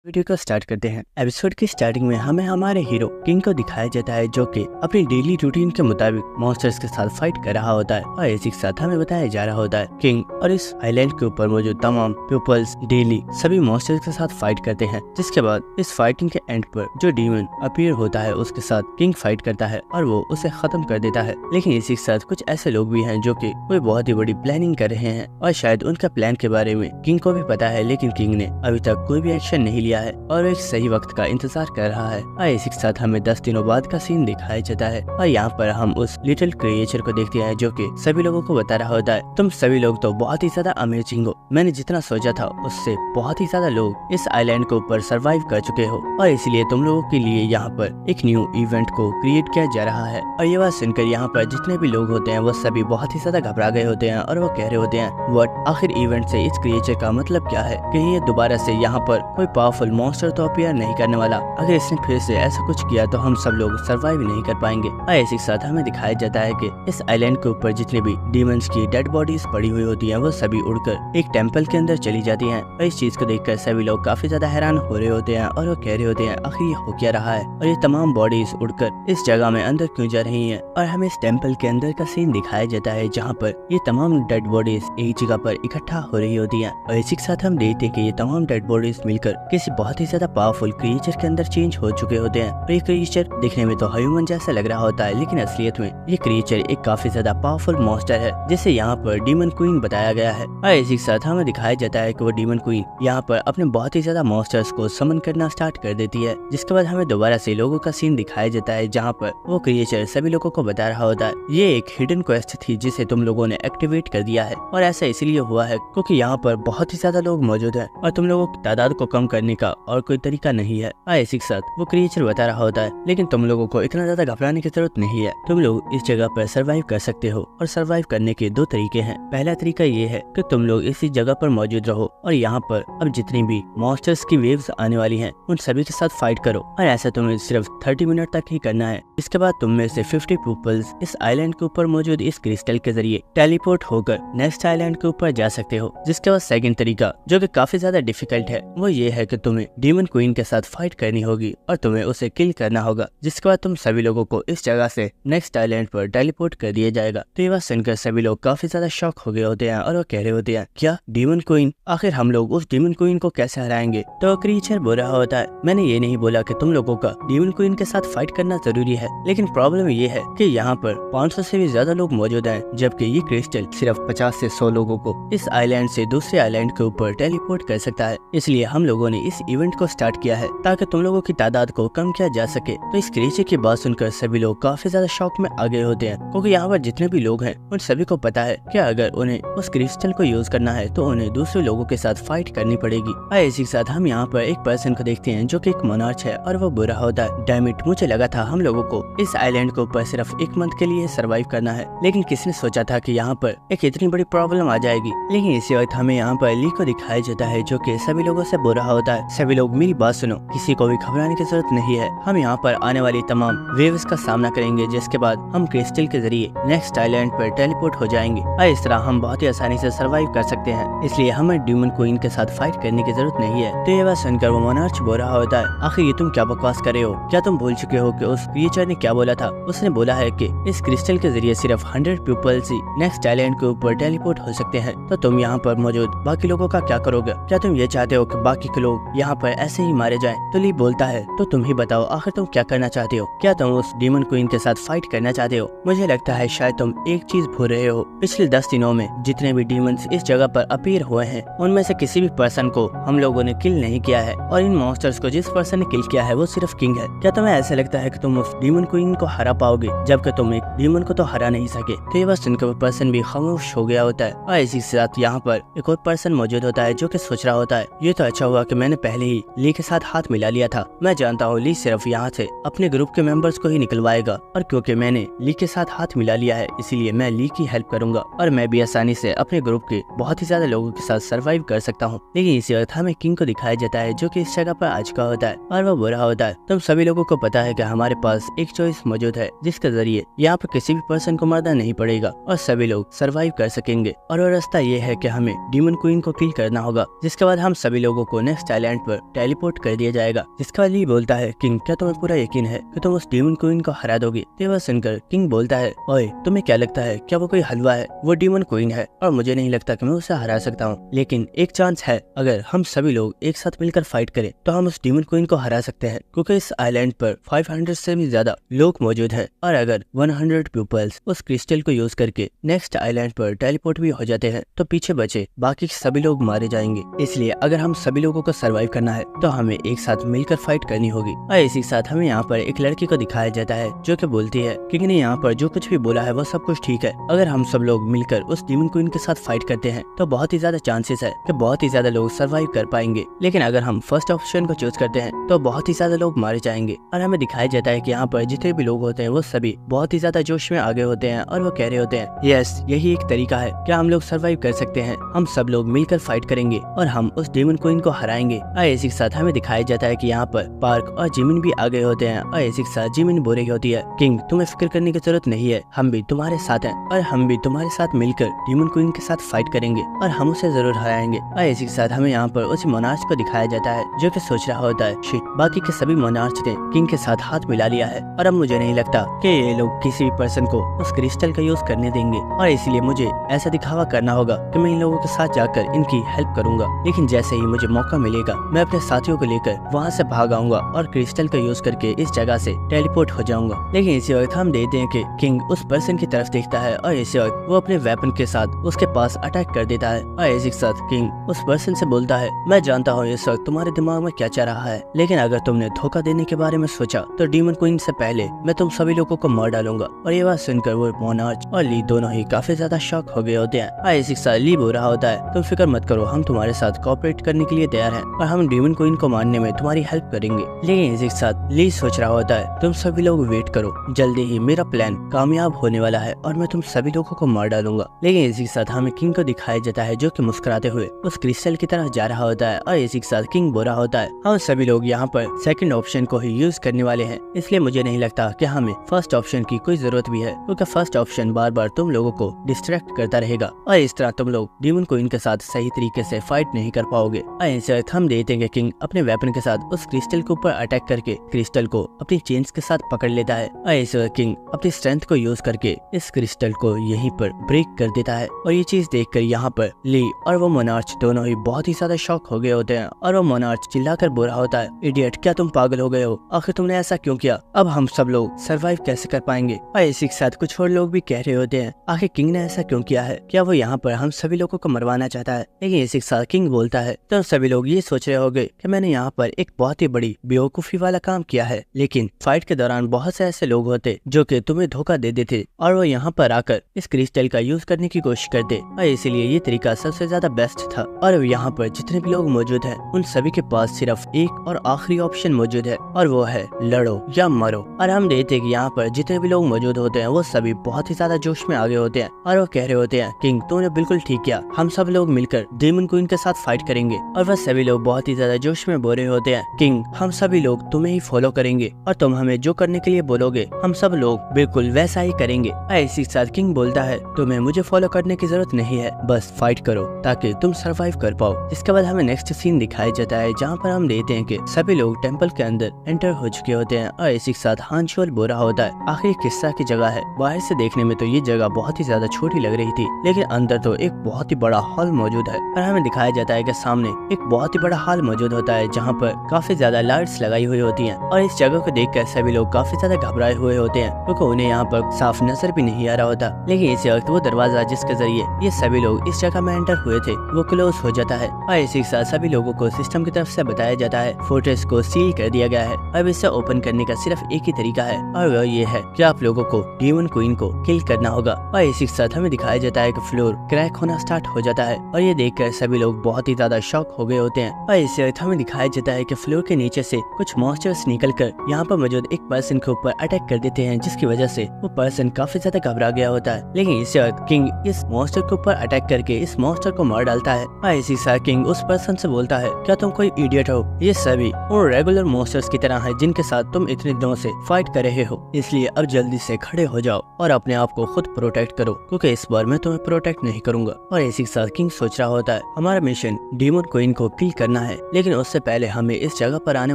Video को start करते हैं। एपिसोड की स्टार्टिंग में हमें हमारे हीरो किंग को दिखाया जाता है जो कि अपनी डेली रूटीन के मुताबिक मॉन्स्टर्स के साथ फाइट कर रहा होता है और इसी के साथ हमें बताया जा रहा होता है किंग और इस आइलैंड के ऊपर मौजूद तमाम पीपल्स डेली सभी मॉन्स्टर्स के साथ फाइट करते हैं। जिसके बाद इस फाइटिंग के एंड पर जो डीमन अपीयर होता है उसके साथ किंग फाइट करता है और वो उसे खत्म कर देता है। लेकिन इसी के साथ कुछ ऐसे लोग भी हैं जो कि कोई बहुत ही बड़ी प्लानिंग कर रहे हैं और शायद उनका प्लान के बारे में किंग को भी पता है, लेकिन किंग ने अभी तक कोई भी एक्शन नहीं लिया है और एक सही वक्त का इंतजार कर रहा है। और इसी के साथ हमें 10 दिनों बाद का सीन दिखाया जाता है और यहाँ पर हम उस लिटिल क्रिएचर को देखते हैं जो कि सभी लोगों को बता रहा होता है, तुम सभी लोग तो बहुत ही ज्यादा अमेजिंग हो। मैंने जितना सोचा था उससे बहुत ही ज्यादा लोग इस आइलैंड के ऊपर सरवाइव कर चुके हो और इसलिए तुम लोगों के लिए यहाँ पर एक न्यू इवेंट को क्रिएट किया जा रहा है। और ये बात सुनकर यहाँ पर जितने भी लोग होते हैं वो सभी बहुत ही ज्यादा घबरा गए होते हैं और वो कह रहे होते हैं व्हाट, आखिर इवेंट से इस क्रिएचर का मतलब क्या है? कहीं ये दोबारा से यहाँ पर कोई पावरफुल मॉन्स्टर तो अपीयर नहीं करने वाला? अगर इसने फिर से ऐसा कुछ किया तो हम सब लोग सरवाइव नहीं कर पाएंगे। और इसी के साथ हमें दिखाया जाता है कि इस आइलैंड के ऊपर जितने भी डीमंस की डेड बॉडीज पड़ी हुई होती हैं वो सभी उड़कर एक टेंपल के अंदर चली जाती हैं। और इस चीज को देखकर सभी लोग काफी ज्यादा हैरान हो रहे होते हैं और वो कह रहे होते हैं आखिर ये हो क्या रहा है और ये तमाम बॉडीज उड़कर इस जगह में अंदर क्यों जा रही हैं। और हमें इस टेंपल के अंदर का सीन दिखाया जाता है जहाँ पर ये तमाम डेड बॉडीज एक जगह पर इकट्ठा हो रही होती हैं। और इसी के साथ हम देखते हैं कि ये तमाम डेड बॉडीज मिलकर किसी बहुत ही ज्यादा पावरफुल क्रिएचर के अंदर चेंज हो चुके होते हैं। और ये क्रिएचर दिखने में तो ह्यूमन जैसा लग रहा होता है, लेकिन असलियत में ये क्रिएचर एक काफी ज्यादा पावरफुल मॉन्स्टर है जिसे यहाँ पर डीमन क्वीन बताया गया है। और इसी के साथ हमें दिखाया जाता है कि वो डीमन क्वीन यहाँ पर अपने बहुत ही ज्यादा मॉन्स्टर्स को समन करना स्टार्ट कर देती है। जिसके बाद हमें दोबारा से लोगों का सीन दिखाया जाता है जहाँ पर वो क्रिएचर सभी लोगों को बता रहा होता है ये एक हिडन क्वेस्ट थी जिसे तुम लोगों ने एक्टिवेट कर दिया है और ऐसा इसलिए हुआ है क्योंकि यहाँ पर बहुत ही ज्यादा लोग मौजूद हैं और तुम लोगों की तादाद को कम करने का और कोई तरीका नहीं है। इसी के साथ वो क्रिएचर बता रहा होता है लेकिन तुम लोगों को इतना ज्यादा घबराने की जरूरत नहीं है, तुम लोग इस जगह पर सरवाइव कर सकते हो। और सरवाइव करने के दो तरीके हैं। पहला तरीका ये है कि तुम लोग इसी जगह पर मौजूद रहो और यहाँ पर अब जितनी भी मॉन्स्टर्स की वेव्स आने वाली हैं उन सभी के साथ फाइट करो और ऐसा तुम्हें सिर्फ 30 मिनट तक ही करना है। इसके बाद तुम में से 50 पीपल्स इस आइलैंड के ऊपर मौजूद इस क्रिस्टल के जरिए टेलीपोर्ट होकर नेक्स्ट आइलैंड के ऊपर जा सकते हो। जिसके बाद सेकंड तरीका जो कि काफी ज्यादा डिफिकल्ट है वो ये है कि तुम्हें डीमन क्वीन के साथ फाइट करनी होगी और तुम्हें उसे किल करना होगा। जिसके बाद तुम सभी लोगों को इस जगह से नेक्स्ट आइलैंड पर टेलीपोर्ट कर दिया जाएगा। तो ये बात सुनकर सभी लोग काफी ज्यादा शॉक हो गए होते हैं और वो कह रहे होते हैं क्या डीमन क्वीन? आखिर हम लोग उस डीमन क्वीन को कैसे हराएंगे? तो क्रिएचर बोल रहा होता है मैंने ये नहीं बोला कि तुम लोगों का डीमन क्वीन के साथ फाइट करना जरूरी है, लेकिन प्रॉब्लम ये है कि यहाँ पर 500 से भी ज्यादा लोग मौजूद हैं जबकि ये क्रिस्टल सिर्फ 50 से 100 लोगों को इस आइलैंड से दूसरे आइलैंड के ऊपर टेलीपोर्ट कर सकता है। इसलिए हम लोगों ने इस इवेंट को स्टार्ट किया है ताकि तुम लोगों की तादाद को कम किया जा सके। तो इस क्रिएचर की बात सुनकर सभी लोग काफी ज्यादा शॉक में आ गए होते हैं क्योंकि यहाँ पर जितने भी लोग हैं उन सभी को पता है कि अगर उन्हें उस क्रिस्टल को यूज करना है तो उन्हें दूसरे लोगों के साथ फाइट करनी पड़ेगी। और इसी के साथ हम यहाँ पर एक पर्सन को देखते हैं जो कि एक मोनार्च है और वो बुरा होता है डैम इट, मुझे लगा था हम लोगों को इस आइलैंड के ऊपर सिर्फ 1 मंथ के लिए सरवाइव करना है, लेकिन किसने सोचा था कि यहाँ पर एक इतनी बड़ी प्रॉब्लम आ जाएगी। लेकिन इसी वक्त हमें यहाँ पर ली को दिखाया जाता है जो कि सभी लोगों से बुरा होता है सभी लोग मेरी बात सुनो, किसी को भी घबराने की जरूरत नहीं है। हम यहाँ पर आने वाली तमाम वेव्स का सामना करेंगे जिसके बाद हम क्रिस्टल के जरिए नेक्स्ट आइलैंड पर टेलीपोर्ट हो जाएंगे और इस तरह हम बहुत ही आसानी से सरवाइव कर सकते हैं। इसलिए हमें डीमन क्वीन के साथ फाइट करने की जरूरत नहीं है। तो ये बात सुनकर वो मोनार्च बोल रहा होता है आखिर ये तुम क्या बकवास कर रहे हो? क्या तुम भूल चुके हो कि उस क्रिएचर ने क्या बोला था? उसने बोला है कि इस क्रिस्टल के जरिए सिर्फ 100 पीपल्स ही नेक्स्ट आइलैंड के ऊपर टेलीपोर्ट हो सकते हैं। तो तुम यहाँ पर मौजूद बाकी लोगों का क्या करोगे? क्या तुम ये चाहते हो कि बाकी के लोग यहाँ पर ऐसे ही मारे जाएं? तो ली बोलता है तो तुम ही बताओ आखिर तुम क्या करना चाहते हो? क्या तुम उस डीमन क्वीन के साथ फाइट करना चाहते हो? मुझे लगता है शायद तुम एक चीज भूल रहे हो, पिछले 10 दिनों में जितने भी डीमंस इस जगह पर अपीयर हुए हैं उनमें से किसी भी पर्सन को हम लोगों ने किल नहीं किया है और इन मॉन्स्टर्स को जिस पर्सन ने किल किया है वो सिर्फ किंग है। क्या तुम्हें ऐसा लगता है कि तुम उस डीमन क्वीन को हरा पाओगे जबकि तुम एक डीमन को तो हरा नहीं सके? तो ये बात सुनकर वो पर्सन भी खामोश हो गया होता है। और इसी के साथ यहाँ पर एक और पर्सन मौजूद होता है जो कि सोच रहा होता है ये तो अच्छा हुआ कि मैंने पहले ही ली के साथ हाथ मिला लिया था। मैं जानता हूँ ली सिर्फ यहाँ से अपने ग्रुप के मेंबर्स को ही निकलवाएगा और क्योंकि मैंने ली के साथ हाथ मिला लिया है इसीलिए मैं ली की हेल्प करूंगा और मैं भी आसानी से अपने ग्रुप के बहुत ही ज्यादा लोगों के साथ सरवाइव कर सकता हूँ। लेकिन इसी वक्त हमें किंग को दिखाया जाता है जो कि इस जगह पर आ चुका होता है और वो बुरा होता है तुम सभी लोगों को पता है कि हमारे पास एक चॉइस मौजूद है जिसके जरिए यहाँ पर किसी भी पर्सन को मरना नहीं पड़ेगा और सभी लोग सरवाइव कर सकेंगे और वो रास्ता ये है कि हमें डीमन क्वीन को किल करना होगा। जिसके बाद हम सभी लोगों को नेक्स्ट आइलैंड आइलैंड पर टेलीपोर्ट कर दिया जाएगा। जिसका ली बोलता है, किंग क्या तुम्हें पूरा यकीन है कि तुम उस डीमन क्वीन को हरा दोगे? ये बात सुनकर किंग बोलता है, ओए तुम्हें क्या लगता है, क्या वो कोई हलवा है? वो डीमन क्वीन है और मुझे नहीं लगता कि मैं उसे हरा सकता हूँ, लेकिन एक चांस है, अगर हम सभी लोग एक साथ मिलकर फाइट करें तो हम उस डीमन क्वीन को हरा सकते हैं, क्योंकि इस आइलैंड पर 500 से भी ज्यादा लोग मौजूद हैं और अगर 100 पीपल्स उस क्रिस्टल को यूज करके नेक्स्ट आइलैंड पर टेलीपोर्ट भी हो जाते हैं तो पीछे बचे बाकी सभी लोग मारे जाएंगे। इसलिए अगर हम सभी लोगों को सरवाइव करना है तो हमें एक साथ मिलकर फाइट करनी होगी। और इसी के साथ हमें यहाँ पर एक लड़की को दिखाया जाता है जो कि बोलती है, किंग ने यहाँ पर जो कुछ भी बोला है वो सब कुछ ठीक है। अगर हम सब लोग मिलकर उस डीमन क्वीन के साथ फाइट करते हैं तो बहुत ही ज्यादा चांसेस है कि बहुत ही ज्यादा लोग सरवाइव कर पाएंगे, लेकिन अगर हम फर्स्ट ऑप्शन को चूज करते हैं तो बहुत ही ज्यादा लोग मारे जाएंगे। और हमें दिखाया जाता है कि यहाँ पर जितने भी लोग होते हैं वो सभी बहुत ही ज्यादा जोश में आगे होते हैं और वो कह रहे होते हैं, यस यही एक तरीका है, क्या हम लोग सरवाइव कर सकते हैं, हम सब लोग मिलकर फाइट करेंगे और हम उस डीमन क्वीन को हराएंगे। और इसी के साथ हमें दिखाया जाता है कि यहाँ पर पार्क और जिमिन भी आगे होते हैं और इसी के साथ जिमिन बोल रही होती है, किंग तुम्हें फिक्र करने की जरूरत नहीं है, हम भी तुम्हारे साथ हैं और हम भी तुम्हारे साथ मिलकर डीमन क्वीन के साथ फाइट करेंगे और हम उसे जरूर हराएंगे। और इसी के साथ हमें यहाँ पर उसी मोनार्च को दिखाया जाता है जो कि सोच रहा होता है, शिट बाकी के सभी मोनार्च ने किंग के साथ हाथ मिला लिया है और अब मुझे नहीं लगता कि ये लोग किसी भी पर्सन को उस क्रिस्टल का यूज करने देंगे और इसलिए मुझे ऐसा दिखावा करना होगा कि मैं इन लोगों के साथ जाकर इनकी हेल्प करूंगा। लेकिन जैसे ही मुझे मौका मिलेगा मैं अपने साथियों को लेकर वहाँ से भाग आऊंगा और क्रिस्टल का यूज करके इस जगह से टेलीपोर्ट हो जाऊंगा। लेकिन इसी वक्त हम देखते हैं कि किंग उस पर्सन की तरफ देखता है और इसी वक्त वो अपने वेपन के साथ उसके पास अटैक कर देता है और इसी के साथ किंग उस पर्सन से बोलता है, मैं जानता हूँ इस वक्त तुम्हारे दिमाग में क्या चल रहा है, लेकिन अगर तुमने धोखा देने के बारे में सोचा तो डीमन क्वीन से पहले मैं तुम सभी लोगों को मार डालूंगा। और ये बात सुनकर वो मोनार्च और ली दोनों ही काफी ज्यादा शॉक हो गए होते हैं और इसी के साथ ली बोल रहा होता है, तुम फिक्र मत करो, हम तुम्हारे साथ कोऑपरेट करने के लिए तैयार हैं और हम डीमन क्वीन को मारने में तुम्हारी हेल्प करेंगे। लेकिन इसी के साथ ली सोच रहा होता है, तुम सभी लोग वेट करो, जल्दी ही मेरा प्लान कामयाब होने वाला है और मैं तुम सभी लोगों को मार डालूंगा। लेकिन इसी के साथ हमें किंग को दिखाया जाता है जो कि मुस्कुराते हुए उस क्रिस्टल की तरफ जा रहा होता है और इसी के साथ किंग बोल रहा होता है, हम सभी लोग यहाँ पर सेकंड ऑप्शन को ही यूज करने वाले हैं, इसलिए मुझे नहीं लगता कि हमें फर्स्ट ऑप्शन की कोई जरूरत भी है, क्योंकि फर्स्ट ऑप्शन बार बार तुम लोगों को डिस्ट्रैक्ट करता रहेगा और इस तरह तुम लोग डीमन क्वीन के साथ सही तरीके से फाइट नहीं कर पाओगे। और इस वक्त हम देखते हैं कि किंग अपने वेपन के साथ उस क्रिस्टल के ऊपर अटैक करके क्रिस्टल को अपनी चेन्स के साथ पकड़ लेता है और इस वक्त किंग अपनी स्ट्रेंथ को यूज करके इस क्रिस्टल को यहीं पर ब्रेक कर देता है। और ये चीज देखकर यहाँ पर ली और वो मोनार्च दोनों ही बहुत ही ज्यादा शॉक हो गए होते हैं और वो मोनार्च चिल्लाकर बोल रहा होता है, इडियट क्या तुम पागल हो गए हो, आखिर तुमने ऐसा क्यों किया, अब हम सब लोग सरवाइव कैसे कर पाएंगे। और इसी के साथ कुछ और लोग भी कह रहे होते हैं, आखिर किंग ने ऐसा क्यों किया है, क्या वो यहाँ पर हम सभी लोगों को मरवाना चाहता है। लेकिन इसी के साथ किंग बोलता है, तो सभी लोग ये सोच रहे होंगे कि मैंने यहाँ पर एक बहुत ही बड़ी बेवकूफी वाला काम किया है, लेकिन फाइट के दौरान बहुत से ऐसे लोग होते जो कि तुम्हें धोखा दे देते और वो यहाँ पर आकर इस क्रिस्टल का यूज करने की कोशिश करते और इसीलिए ये तरीका सबसे ज्यादा बेस्ट था। और यहाँ पर जितने भी लोग मौजूद हैं उन सभी के पास सिर्फ एक और आखिरी ऑप्शन मौजूद है और वो है लड़ो या मरो। और हम देखते हैं कि यहाँ पर जितने भी लोग मौजूद होते हैं वो सभी बहुत ही ज्यादा जोश में आगे होते हैं और वो कह रहे होते हैं, किंग तूने बिल्कुल ठीक किया, हम सब लोग मिलकर डीमन क्वीन के साथ फाइट करेंगे। और वह सभी लोग बहुत ही ज्यादा जोश में बोल रहे होते हैं, किंग हम सभी लोग तुम्हें ही फॉलो करेंगे और तुम हमें जो करने के लिए बोलोगे हम सब लोग बिल्कुल वैसा ही करेंगे। इसी के साथ किंग बोलता है, तुम्हें मुझे फॉलो करने की जरूरत नहीं है, बस फाइट करो ताकि तुम सरवाइव कर पाओ। इसके बाद हमें नेक्स्ट सीन दिखाया जाता है जहाँ पर हम देखते हैं कि सभी लोग टेंपल के अंदर एंटर हो चुके होते हैं और इसी के साथ हांशोल बोल रहा होता है, आखिर किस तरह की जगह है, बाहर से देखने में तो ये जगह बहुत ही ज्यादा छोटी लग रही थी लेकिन अंदर तो एक बहुत ही बड़ा हॉल मौजूद है। और हमें दिखाया जाता है कि सामने एक बहुत ही बड़ा हॉल मौजूद होता है जहाँ पर काफी ज्यादा लाइट्स लगाई हुई होती हैं और इस जगह को देखकर सभी लोग काफी ज्यादा घबराए हुए होते हैं क्योंकि उन्हें यहाँ पर साफ नजर भी नहीं आ रहा होता। लेकिन इसी वक्त वो दरवाजा जिसके जरिए ये सभी लोग इस जगह में एंटर हुए थे वो क्लोज हो जाता है और इसी के साथ सभी लोगों को सिस्टम की तरफ से बताया जाता है फोर्ट्रेस को सील कर दिया गया है। अब इसे ओपन करने का सिर्फ एक ही तरीका है और वह ये है कि आप लोगों को डीमन क्वीन को किल करना होगा। और इसी के साथ हमें दिखाया जाता है कि फ्लोर क्रैक होना स्टार्ट हो जाता है और ये देखकर सभी लोग बहुत ही ज्यादा शॉक हो गए होते हैं। और इसी वक्त हमें दिखाया जाता है कि फ्लोर के नीचे से कुछ मॉन्स्टर्स निकलकर यहाँ पर मौजूद एक पर्सन के ऊपर अटैक कर देते हैं जिसकी वजह से वो पर्सन काफी ज्यादा घबरा गया होता है। लेकिन इसी वक्त किंग इस मॉन्स्टर के ऊपर अटैक करके इस मॉन्स्टर को मार डालता है और इसी साथ किंग उस पर्सन से बोलता है, क्या तुम कोई इडियट हो, ये सभी उन रेगुलर मॉन्स्टर्स की तरह है जिनके साथ तुम इतने दिनों से फाइट कर रहे हो, इसलिए अब जल्दी से खड़े हो जाओ और अपने आप को खुद प्रोटेक्ट करो, क्योंकि इस बार मैं तुम्हें प्रोटेक्ट नहीं करूंगा। और इसी के साथ किंग सोच रहा होता है हमारा मिशन डीमन क्वीन को किल करना है, लेकिन उससे पहले हमें इस जगह पर आने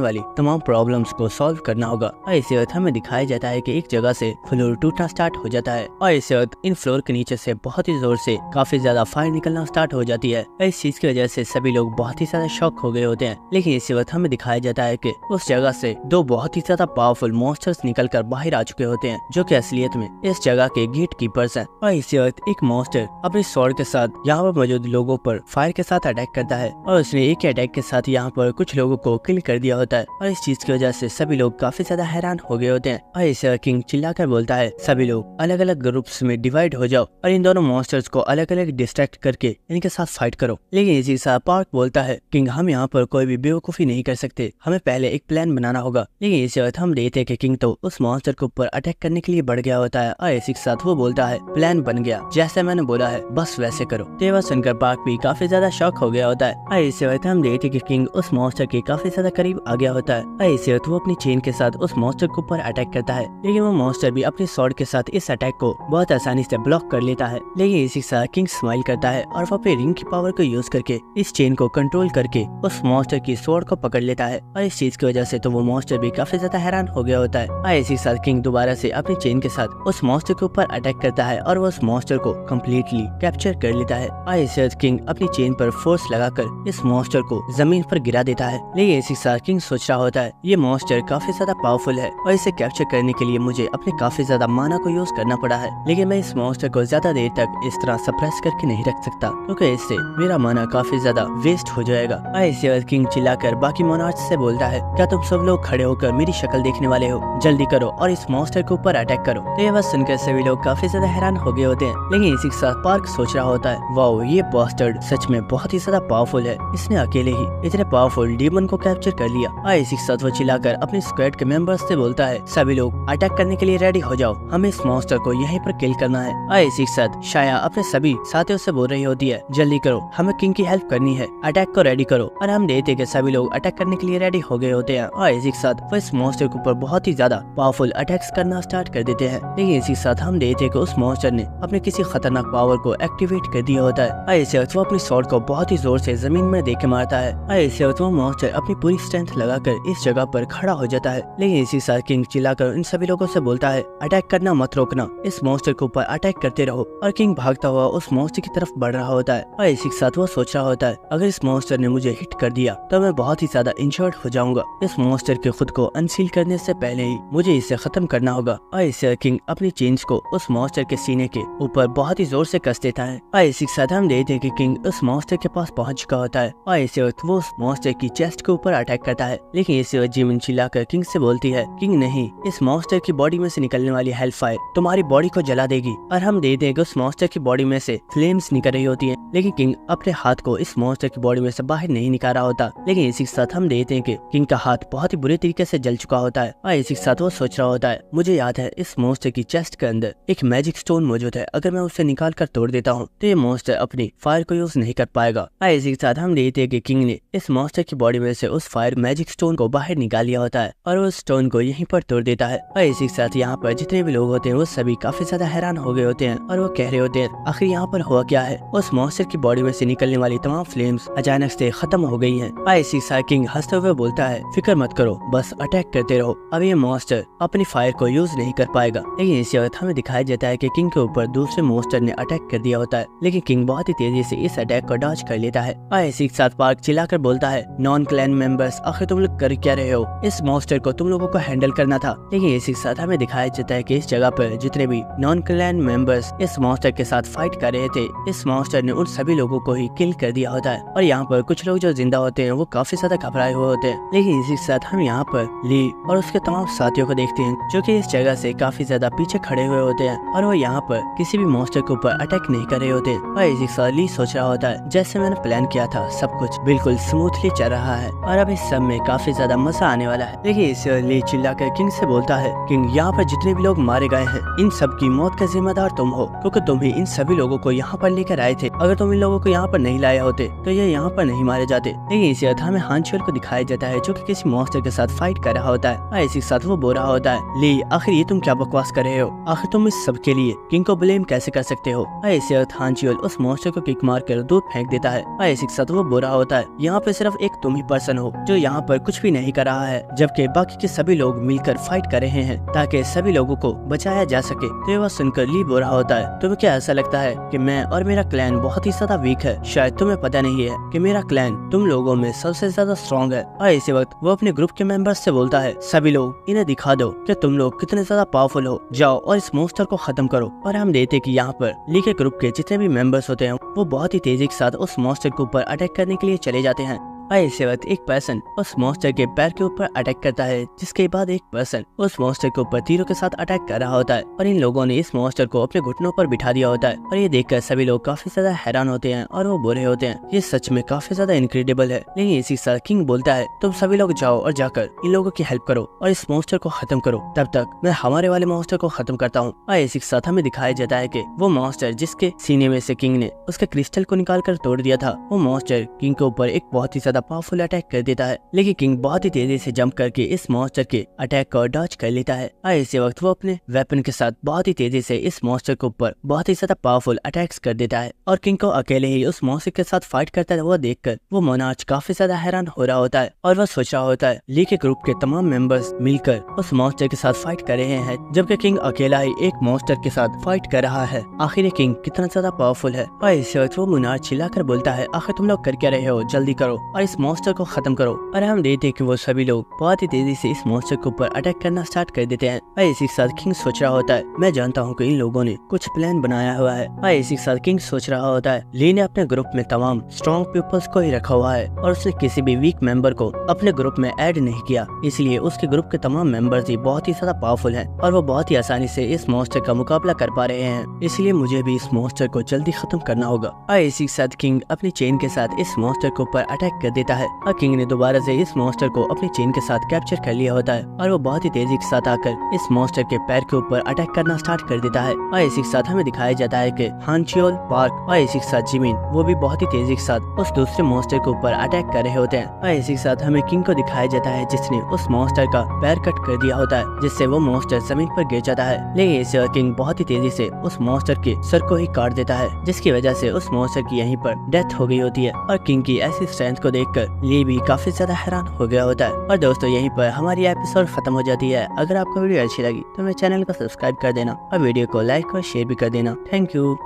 वाली तमाम प्रॉब्लम्स को सॉल्व करना होगा। और इसी वक्त हमें दिखाया जाता है कि एक जगह से फ्लोर टूटना स्टार्ट हो जाता है और इसी वक्त इन फ्लोर के नीचे से बहुत ही जोर से काफी ज्यादा फायर निकलना स्टार्ट हो जाती है। इस चीज की वजह से सभी लोग बहुत ही ज्यादा शॉक हो गए होते हैं। लेकिन इसी वक्त हमें दिखाया जाता है कि उस जगह से दो बहुत ही ज्यादा पावरफुल मॉन्स्टर्स निकलकर बाहर आ चुके होते हैं, जो कि असलियत में इस जगह के गेट कीपर्स हैं। और इसी वक्त एक मॉन्स्टर अपने स्वॉर्ड के साथ यहाँ पर मौजूद लोगों पर फायर के साथ अटैक करता है और उसने एक ही अटैक के साथ यहाँ पर कुछ लोगों को किल कर दिया होता है। और इस चीज की वजह से सभी लोग काफी ज्यादा हैरान हो गए होते हैं। और इसे किंग चिल्लाकर बोलता है सभी लोग अलग अलग ग्रुप्स में डिवाइड हो जाओ और इन दोनों मॉन्स्टर्स को अलग अलग डिस्ट्रैक्ट करके इनके साथ फाइट करो। लेकिन इसी साथ पार्क बोलता है किंग हम यहाँ पर कोई भी बेवकूफी नहीं कर सकते, हमें पहले एक प्लान बनाना होगा। लेकिन इसी वक्त हम देखते हैं कि किंग तो उस मॉन्स्टर के ऊपर अटैक करने के लिए बढ़ गया होता है और इसी के साथ वो बोलता है प्लान बन गया, जैसे मैंने बोला है बस वैसे करो। तेवा सुनकर पार्क भी काफी ज्यादा शॉक हो गया होता है और इसी वक्त हम देखते हैं कि किंग उस मॉन्स्टर के काफी ज्यादा करीब आ गया होता है और इसी वक्त वो अपनी चेन के साथ उस मॉन्स्टर के ऊपर अटैक करता है। लेकिन वो मॉन्स्टर भी अपने स्वॉर्ड के साथ इस अटैक को बहुत आसानी से ब्लॉक कर लेता है। लेकिन इसी के साथ किंग स्माइल करता है और वो अपने रिंग की पावर को यूज करके इस चेन को कंट्रोल करके उस मॉन्स्टर की स्वॉर्ड को पकड़ लेता है। और इस चीज की वजह से तो वो मॉन्स्टर भी काफी ज्यादा हैरान हो गया होता है। और इसी के साथ किंग दोबारा से अपनी चेन के साथ उस मॉन्स्टर के ऊपर अटैक करता है और वो उस मॉन्स्टर को कम्प्लीटली कैप्चर कर लेता है। और इसी किंग अपनी चेन पर फोर्स लगाकर इस मॉन्स्टर को जमीन पर गिरा देता है। लेकिन इसी के साथ किंग सोच रहा होता है ये मॉन्स्टर काफी ज्यादा पावरफुल है और इसे कैप्चर करने के लिए मुझे अपने काफी ज्यादा माना को यूज करना पड़ा है, लेकिन मैं इस मॉन्स्टर को ज्यादा देर तक इस तरह सप्रेस करके नहीं रख सकता, क्योंकि इससे मेरा माना काफी ज्यादा वेस्ट हो जाएगा। ऐसे किंग चिल्लाकर बाकी मोनार्च से बोलता है क्या तुम सब लोग खड़े होकर मेरी शक्ल देखने वाले हो, जल्दी करो और इस मॉन्स्टर के ऊपर अटैक करो। तो ये बात सुनकर सभी लोग काफी ज्यादा हैरान हो गए होते हैं। लेकिन इसी के साथ पार्क सोच रहा होता है वाओ ये बास्टर्ड सच में बहुत ही ज्यादा पावरफुल है, इसने अकेले ही इतने पावरफुल डीमन को कैप्चर कर लिया। और इसी के साथ वो चिल्लाकर अपने स्क्वाड के मेंबर्स से बोलता है सभी लोग अटैक करने के लिए रेडी हो जाओ, हमें इस मॉन्स्टर को यहीं पर किल करना है। और इसी के साथ शाया अपने सभी साथियों से बोल रही होती है जल्दी करो, हमें किंग की हेल्प करनी है, अटैक को रेडी करो। और हम देखते हैं कि सभी लोग अटैक करने के लिए रेडी हो गए होते हैं। और इसी के साथ वो इस मॉन्स्टर के ऊपर बहुत ही ज्यादा पावरफुल अटैक्स करना स्टार्ट कर देते हैं। लेकिन इसी के साथ हम देखते हैं कि उस मॉन्स्टर ने अपने किसी खतरनाक पावर को एक्टिवेट कर दिया होता है। और इसी वक्त वो अपनी स्वॉर्ड को बहुत ही जोर से जमीन में देके मारता है। और इसी वक्त वो मॉन्स्टर अपनी पूरी स्ट्रेंथ लगाकर इस जगह पर खड़ा हो जाता है। लेकिन इसी के साथ किंग चिल्लाकर इन सभी लोगों से बोलता है अटैक करना मत रोकना, इस मॉन्स्टर के ऊपर अटैक करते रहो। और किंग भागता हुआ उस मॉन्स्टर की तरफ बढ़ रहा होता है। और इसी के साथ वो सोच रहा होता है अगर इस मॉन्स्टर ने मुझे हिट कर दिया तो मैं बहुत ही ज्यादा इंजर्ड हो जाऊंगा, इस मॉन्स्टर के खुद को अनसील करने से पहले ही मुझे इसे खत्म करना होगा। और इसे किंग अपनी चेन्स को उस मॉन्स्टर के सीने के ऊपर बहुत ही जोर से कस देता है। और इसी के साथ हम देखते हैं कि किंग उस मॉन्स्टर के पास पहुंच चुका होता है। और इसी वक्त वो उस मॉन्स्टर की चेस्ट के ऊपर अटैक करता है। लेकिन इसी वक्त जिमिन चिल्लाकर किंग से बोलती है किंग नहीं, इस मॉन्स्टर की बॉडी में से निकलने वाली हेलफायर तुम्हारी बॉडी को जला देगी। और हम देखते हैं कि उस मॉन्स्टर की बॉडी में से फ्लेम्स निकल रही होती हैं। लेकिन किंग अपने हाथ को इस मॉन्स्टर की बॉडी में से बाहर नहीं निकाल रहा होता। लेकिन इसी के साथ हम देखते हैं कि किंग का हाथ बहुत ही बुरे तरीके से जल चुका होता है। और इसी के साथ वो सोच रहा होता है मुझे याद है इस मॉन्स्टर की चेस्ट के अंदर एक मैजिक स्टोन मौजूद है, अगर मैं उसे निकाल कर तोड़ देता हूँ तो ये मॉन्स्टर अपनी फायर को यूज नहीं कर पाएगा। और इसी के साथ हम देखते हैं कि किंग ने इस मॉन्स्टर की बॉडी में से उस फायर मैजिक स्टोन को बाहर निकाल लिया होता है और उस स्टोन को यहीं पर तोड़ देता है। और इसी के साथ यहाँ पर जितने भी लोग होते हैं वो सभी काफी ज्यादा हैरान हो गए होते हैं और वो कह रहे होते हैं आखिर यहाँ पर हुआ क्या है। उस मॉन्स्टर की बॉडी में से निकलने वाली तमाम फ्लेम्स अचानक से खत्म हो गई हैं। और इसी के साथ किंग हंसते हुए बोलता है फिक्र मत करो, बस अटैक करते रहो, अब ये मॉन्स्टर अपनी फायर को यूज नहीं कर पाएगा। लेकिन इसी वक्त हमें दिखाया जाता है कि किंग के ऊपर दूसरे मॉन्स्टर ने अटैक कर दिया होता है। लेकिन किंग बहुत ही तेजी से इस अटैक को डॉज कर लेता है। और इसी के साथ पार्क चिल्लाकर बोलता है नॉन क्लैन मेंबर्स आखिर तुम लोग कर क्या रहे हो, इस मॉन्स्टर को तुम लोगों को हैंडल करना था। लेकिन इसी के साथ हमें दिखाया जाता है कि इस जगह पर जितने भी नॉन क्लैन मेंबर्स इस मॉन्स्टर के साथ फाइट कर रहे थे, इस मॉन्स्टर ने उन सभी लोगों को ही किल कर दिया होता है। और यहाँ पर कुछ लोग जो जिंदा होते हैं वो काफी ज्यादा घबराए हुए होते हैं। लेकिन इसी के साथ हम यहाँ पर ली और उसके तमाम साथियों को देखते हैं जो कि इस जगह से काफी ज्यादा पीछे खड़े हुए होते हैं और वो यहाँ पर किसी भी मॉन्स्टर के ऊपर अटैक नहीं कर रहे होते। और इसी के साथ ली सोच रहा होता है जैसे मैंने प्लान किया था सब कुछ बिल्कुल स्मूथली चल रहा है और अब इस सब में काफी ज्यादा मजा आने वाला है। लेकिन इसे ली चिल्लाकर किंग से बोलता है किंग यहाँ पर जितने भी लोग मारे गए हैं इन सब की मौत का जिम्मेदार तुम हो, क्योंकि तुम ही इन सभी लोगों को यहाँ पर लेकर आए थे। अगर तुम इन लोगों को यहाँ पर नहीं लाए होते तो ये यहाँ पर नहीं मारे जाते। लेकिन इसी अर्थ में हानचुअल को दिखाया दिखाया जाता है जो कि किसी मॉन्स्टर के साथ फाइट कर रहा होता है और इसी के साथ वो बोल रहा होता है, ली आखिर ये तुम क्या बकवास कर रहे हो, आखिर तुम इस सब के लिए किंग को ब्लेम कैसे कर सकते हो। और इसी वक्त हान चियोल उस मॉन्स्टर को किक मार कर दूर फेंक देता है और इसी के साथ वो बोल रहा होता है, यहाँ पे सिर्फ एक तुम ही पर्सन हो जो यहाँ पर कुछ भी नहीं कर रहा है, जबकि बाकी के सभी लोग मिलकर फाइट कर रहे हैं ताकि सभी लोगों को बचाया जा सके। तो ये बात सुनकर ली बोल रहा होता है, तुम्हें क्या ऐसा लगता है कि मैं और मेरा क्लैन बहुत ही ज्यादा वीक है, शायद तुम्हें पता नहीं है कि मेरा क्लैन तुम लोगों में सबसे ज्यादा स्ट्रॉन्ग है। और इसी वक्त वो अपने ग्रुप के मेंबर्स से बोलता है, सभी लोग इन्हें दिखा दो कि तुम लोग कितने ज्यादा पावरफुल हो, जाओ और इस मॉन्स्टर को खत्म करो। और हम देखते कि यहाँ पर ली के ग्रुप के जितने भी मेंबर्स होते हैं वो बहुत ही तेजी के साथ उस मॉन्स्टर के ऊपर अटैक करने के लिए चले जाते हैं। और इसी वक्त एक पर्सन उस मॉन्स्टर के पैर के ऊपर अटैक करता है, जिसके बाद एक पर्सन उस मॉन्स्टर के ऊपर तीरों के साथ अटैक कर रहा होता है और इन लोगों ने इस मॉन्स्टर को अपने घुटनों पर बिठा दिया होता है। और ये देखकर सभी लोग काफी ज्यादा हैरान होते हैं और वो बोल रहे होते हैं, ये सच में काफी ज्यादा इनक्रेडिबल है। लेकिन इसी साथ किंग बोलता है, तुम सभी लोग जाओ और जाकर इन लोगों की हेल्प करो और इस मॉन्स्टर को खत्म करो, तब तक मैं हमारे वाले मॉन्स्टर को खत्म करता हूँ। और इसी के साथ हमें दिखाया जाता है कि वो मॉन्स्टर जिसके सीने में से किंग ने उसके क्रिस्टल को निकाल कर तोड़ दिया था, वो मॉन्स्टर किंग के ऊपर एक बहुत ही ज्यादा पावरफुल अटैक कर देता है। लेकिन किंग बहुत ही तेजी से जंप करके इस मॉन्स्टर के अटैक को डॉज कर लेता है और इसी वक्त वो अपने वेपन के साथ बहुत ही तेजी से इस मॉन्स्टर के ऊपर बहुत ही ज्यादा पावरफुल अटैक्स कर देता है। और किंग को अकेले ही उस मॉन्स्टर के साथ फाइट करता है वो देखकर वो मोनार्च काफी ज्यादा हैरान हो रहा होता है और वह सोच रहा होता है, ली के ग्रुप के तमाम मेंबर्स मिलकर उस मॉन्स्टर के साथ फाइट कर रहे हैं, जबकि किंग अकेला ही एक मॉन्स्टर के साथ फाइट कर रहा है। आखिर किंग कितना ज्यादा पावरफुल है। और इसी वक्त वो मोनार्च चिल्लाकर बोलता है, आखिर तुम लोग कर क्या रहे हो, जल्दी करो और इस मॉन्स्टर को खत्म करो। और हम देखते हैं कि वो सभी लोग बहुत ही तेजी से इस मॉन्स्टर के ऊपर अटैक करना स्टार्ट कर देते हैं। और इसी के साथ किंग सोच रहा होता है, मैं जानता हूँ कि इन लोगों ने कुछ प्लान बनाया हुआ है। और इसी के साथ किंग सोच रहा होता है, ली ने अपने ग्रुप में तमाम स्ट्रॉन्ग पीपल्स को ही रखा हुआ है और उसने किसी भी वीक मेंबर को अपने ग्रुप में ऐड नहीं किया, इसलिए उसके ग्रुप के तमाम मेंबर्स ही बहुत ही ज्यादा पावरफुल हैं और वो बहुत ही आसानी से इस मॉन्स्टर का मुकाबला कर पा रहे हैं, इसलिए मुझे भी इस मॉन्स्टर को जल्दी खत्म करना होगा। और इसी के साथ किंग अपनी चेन के साथ इस मॉन्स्टर के ऊपर अटैक कर देता है और किंग ने दोबारा से इस मॉन्स्टर को अपनी चेन के साथ कैप्चर कर लिया होता है और वो बहुत ही तेजी के साथ आकर इस मॉन्स्टर के पैर के ऊपर अटैक करना स्टार्ट कर देता है। और इसी के साथ हमें दिखाया जाता है कि हान चियोल, पार्क और इसी के साथ जिमिन वो भी बहुत ही तेजी के साथ उस दूसरे मॉन्स्टर के ऊपर अटैक कर रहे होते हैं। और इसी के साथ हमें किंग को दिखाया जाता है जिसने उस मॉन्स्टर का पैर कट कर दिया होता है, जिससे वो मॉन्स्टर जमीन पर गिर जाता है। लेकिन इसे किंग बहुत ही तेजी से उस मॉन्स्टर के सर को ही काट देता है, जिसकी वजह से उस मॉन्स्टर की यहीं पर डेथ हो गई होती है। और किंग की ऐसी स्ट्रेंथ को देखकर ली भी काफी ज्यादा हैरान हो गया होता है। और दोस्तों यहीं पर हमारी एपिसोड खत्म हो जाती है। अगर आपको वीडियो अच्छी लगी तो मेरे चैनल को सब्सक्राइब कर देना और वीडियो को लाइक और शेयर भी कर देना। Thank you.